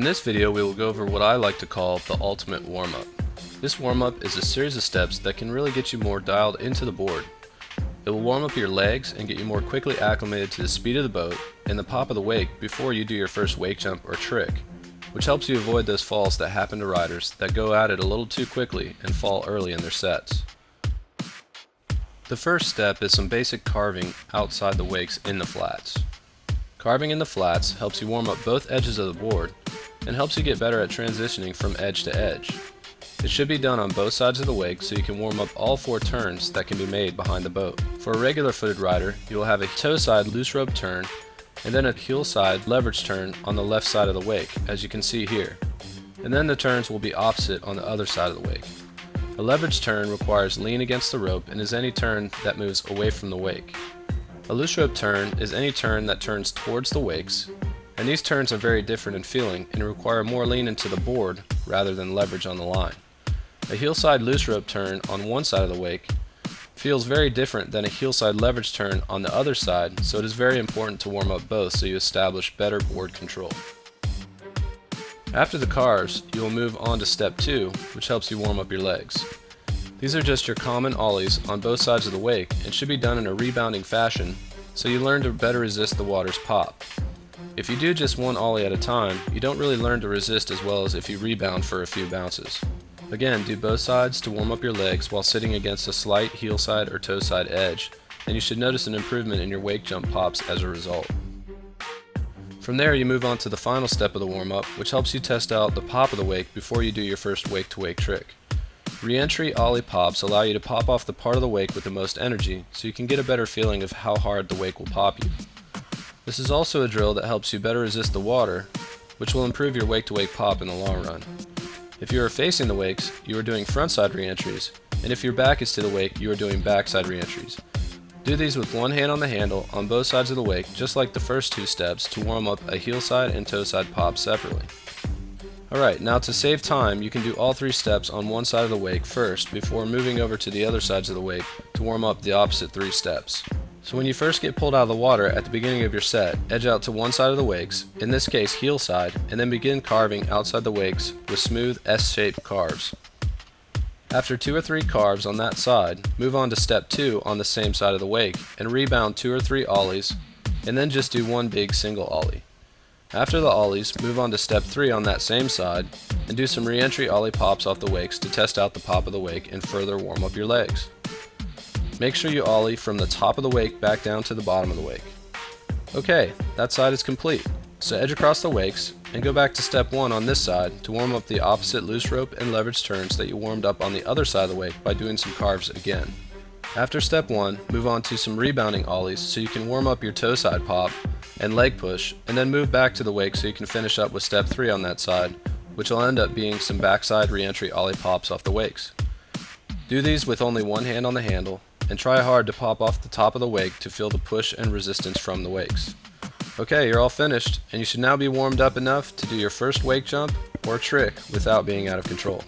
In this video we will go over what I like to call the ultimate warm-up. This warm-up is a series of steps that can really get you more dialed into the board. It will warm up your legs and get you more quickly acclimated to the speed of the boat and the pop of the wake before you do your first wake jump or trick, which helps you avoid those falls that happen to riders that go at it a little too quickly and fall early in their sets. The first step is some basic carving outside the wakes in the flats. Carving in the flats helps you warm up both edges of the board and helps you get better at transitioning from edge to edge. It should be done on both sides of the wake so you can warm up all 4 turns that can be made behind the boat. For a regular footed rider, you will have a toe side loose rope turn and then a heel side leverage turn on the left side of the wake, as you can see here. And then the turns will be opposite on the other side of the wake. A leverage turn requires lean against the rope and is any turn that moves away from the wake. A loose rope turn is any turn that turns towards the wakes, and these turns are very different in feeling and require more lean into the board rather than leverage on the line. A heel side loose rope turn on one side of the wake feels very different than a heel side leverage turn on the other side, so it is very important to warm up both so you establish better board control. After the carves, you will move on to step 2, which helps you warm up your legs. These are just your common ollies on both sides of the wake and should be done in a rebounding fashion so you learn to better resist the water's pop. If you do just one ollie at a time, you don't really learn to resist as well as if you rebound for a few bounces. Again, do both sides to warm up your legs while sitting against a slight heel side or toe side edge, and you should notice an improvement in your wake jump pops as a result. From there you move on to the final step of the warm-up, which helps you test out the pop of the wake before you do your first wake-to-wake trick. Reentry Ollie pops allow you to pop off the part of the wake with the most energy, so you can get a better feeling of how hard the wake will pop you. This is also a drill that helps you better resist the water, which will improve your wake-to-wake pop in the long run. If you are facing the wakes, you are doing frontside reentries, and if your back is to the wake, you are doing backside reentries. Do these with one hand on the handle on both sides of the wake, just like the first 2 steps, to warm up a heel side and toe side pop separately. Alright, now to save time, you can do all 3 steps on one side of the wake first before moving over to the other sides of the wake to warm up the opposite 3 steps. So when you first get pulled out of the water at the beginning of your set, edge out to one side of the wakes, in this case heel side, and then begin carving outside the wakes with smooth S-shaped carves. After 2 or 3 carves on that side, move on to step 2 on the same side of the wake and rebound 2 or 3 ollies, and then just do one big single ollie. After the ollies, move on to step 3 on that same side and do some reentry ollie pops off the wakes to test out the pop of the wake and further warm up your legs. Make sure you ollie from the top of the wake back down to the bottom of the wake. Okay, that side is complete. So edge across the wakes and go back to step 1 on this side to warm up the opposite loose rope and leverage turns that you warmed up on the other side of the wake by doing some carves again. After step 1, move on to some rebounding ollies so you can warm up your toe side pop and leg push, and then move back to the wake so you can finish up with step 3 on that side, which will end up being some backside reentry ollie pops off the wakes. Do these with only one hand on the handle, and try hard to pop off the top of the wake to feel the push and resistance from the wakes. Okay, you're all finished, and you should now be warmed up enough to do your first wake jump or trick without being out of control.